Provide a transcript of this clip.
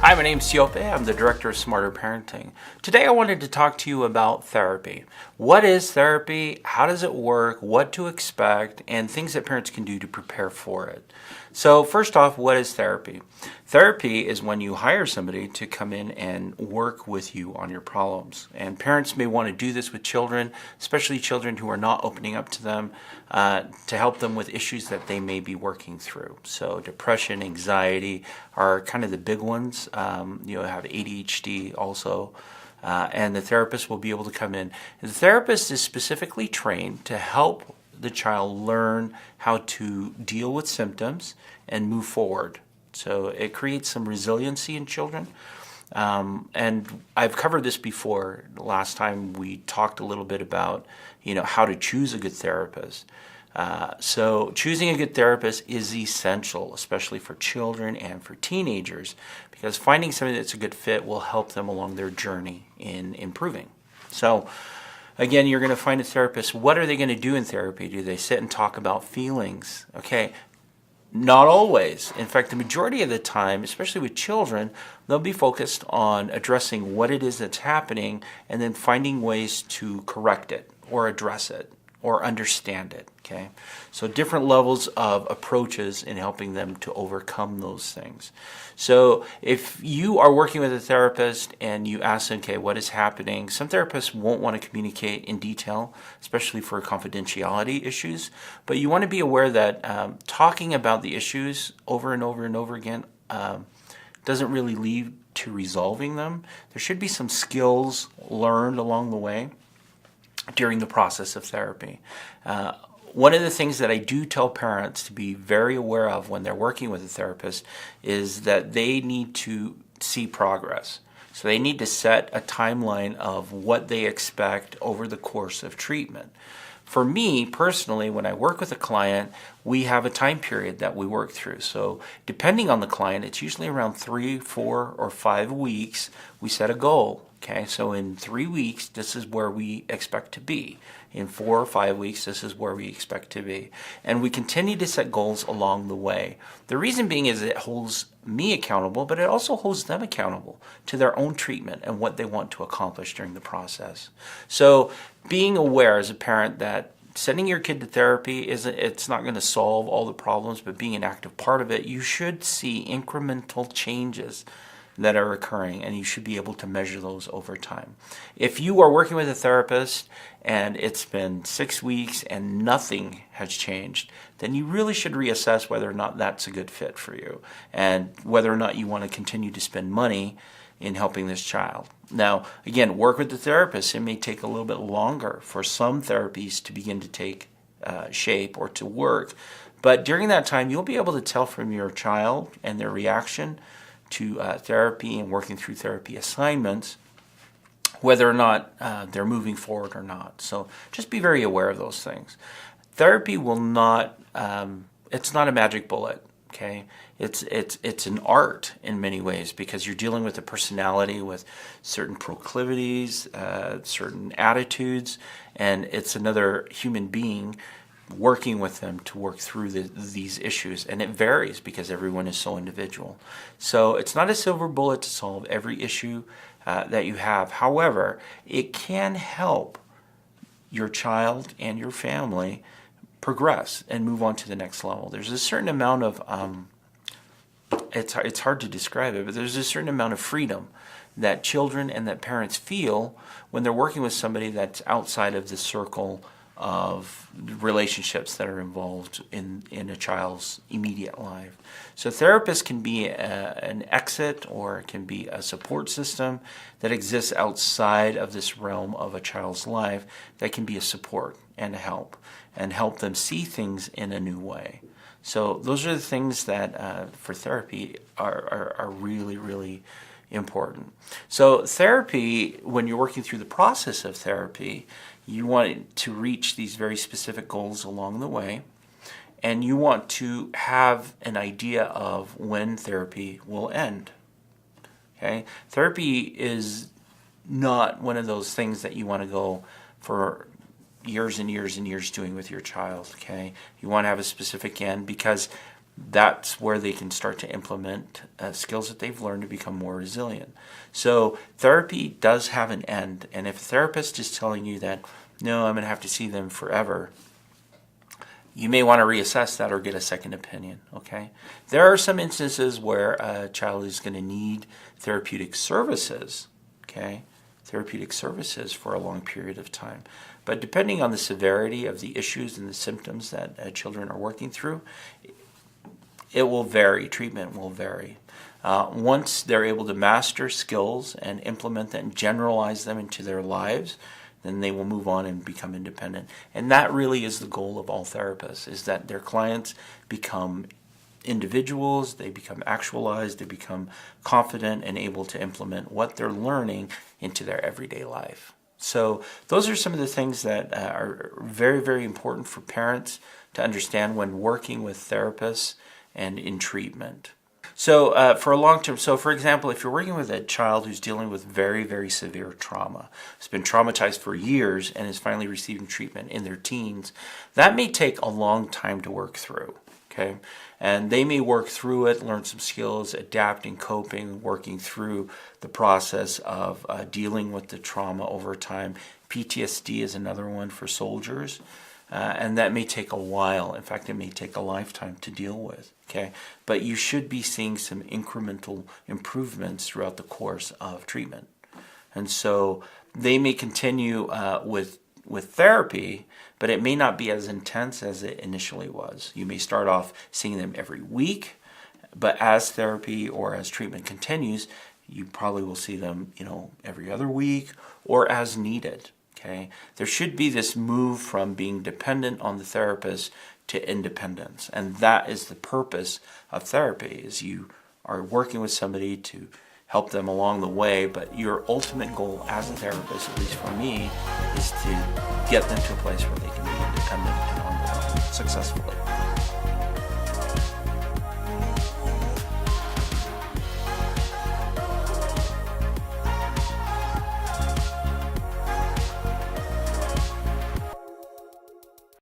Hi, my name's Siope. I'm the Director of Smarter Parenting. Today I wanted to talk to you about therapy. What is therapy? How does it work? What to expect? And things that parents can do to prepare for it. So first off, what is therapy? Therapy is when you hire somebody to come in and work with you on your problems. And parents may want to do this with children, especially children who are not opening up to them, to help them with issues that they may be working through. So depression, anxiety are kind of the big ones. You have ADHD also. And the therapist will be able to come in. The therapist is specifically trained to help the child learn how to deal with symptoms and move forward. So it creates some resiliency in children. And I've covered this before. Last time we talked a little bit about, how to choose a good therapist. So choosing a good therapist is essential, especially for children and for teenagers, because finding somebody that's a good fit will help them along their journey in improving. So again, you're going to find a therapist. What are they going to do in therapy? Do they sit and talk about feelings? Okay, not always. In fact, the majority of the time, especially with children, they'll be focused on addressing what it is that's happening and then finding ways to correct it or address it or understand it. Okay, so different levels of approaches in helping them to overcome those things. So if you are working with a therapist and you ask them, okay, what is happening? Some therapists won't want to communicate in detail, especially for confidentiality issues. But you want to be aware that talking about the issues over and over and over again doesn't really lead to resolving them. There should be some skills learned along the way during the process of therapy. One of the things that I do tell parents to be very aware of when they're working with a therapist is that they need to see progress. So they need to set a timeline of what they expect over the course of treatment. For me, personally, when I work with a client, we have a time period that we work through. So depending on the client, it's usually around 3, 4, or 5 weeks, we set a goal. Okay, so in 3 weeks, this is where we expect to be. In 4 or 5 weeks, this is where we expect to be. And we continue to set goals along the way. The reason being is it holds me accountable, but it also holds them accountable to their own treatment and what they want to accomplish during the process. So being aware as a parent that sending your kid to therapy it's not going to solve all the problems, but being an active part of it, you should see incremental changes that are occurring, and you should be able to measure those over time. If you are working with a therapist and it's been 6 weeks and nothing has changed, then you really should reassess whether or not that's a good fit for you and whether or not you want to continue to spend money in helping this child. Now, again, work with the therapist. It may take a little bit longer for some therapies to begin to take shape or to work, but during that time, you'll be able to tell from your child and their reaction to therapy and working through therapy assignments whether or not they're moving forward or not. So just be very aware of those things. Therapy will not, it's not a magic bullet, okay? It's an art in many ways because you're dealing with a personality with certain proclivities, certain attitudes, and it's another human being working with them to work through these issues. And it varies because everyone is so individual. So it's not a silver bullet to solve every issue that you have. However, it can help your child and your family progress and move on to the next level. There's a certain amount of, it's hard to describe it, but there's a certain amount of freedom that children and that parents feel when they're working with somebody that's outside of the circle of relationships that are involved in a child's immediate life. So therapists can be an exit, or it can be a support system that exists outside of this realm of a child's life that can be a support and a help and help them see things in a new way. So those are the things that for therapy are really, really important. So therapy, when you're working through the process of therapy, you want to reach these very specific goals along the way, and you want to have an idea of when therapy will end. Okay? Therapy is not one of those things that you want to go for years and years and years doing with your child. Okay? You want to have a specific end because that's where they can start to implement skills that they've learned to become more resilient. So therapy does have an end, and if a therapist is telling you that, no, I'm going to have to see them forever, you may want to reassess that or get a second opinion, okay? There are some instances where a child is going to need therapeutic services, okay? Therapeutic services for a long period of time. But depending on the severity of the issues and the symptoms that children are working through, it will vary. Treatment will vary. Once they're able to master skills and implement them and generalize them into their lives, then they will move on and become independent. And that really is the goal of all therapists, is that their clients become individuals, they become actualized, they become confident and able to implement what they're learning into their everyday life. So those are some of the things that are very, very important for parents to understand when working with therapists and in treatment. So for a long term, so for example, if you're working with a child who's dealing with very, very severe trauma, has been traumatized for years and is finally receiving treatment in their teens, that may take a long time to work through, okay? And they may work through it, learn some skills, adapting, coping, working through the process of dealing with the trauma over time. PTSD is another one for soldiers. And that may take a while. In fact, it may take a lifetime to deal with. Okay, but you should be seeing some incremental improvements throughout the course of treatment, and so they may continue with therapy, but it may not be as intense as it initially was. You may start off seeing them every week, but as therapy or as treatment continues, you probably will see them, every other week or as needed. Okay, there should be this move from being dependent on the therapist to independence, and that is the purpose of therapy. Is you are working with somebody to help them along the way, but your ultimate goal as a therapist, at least for me, is to get them to a place where they can be independent and on their own successfully.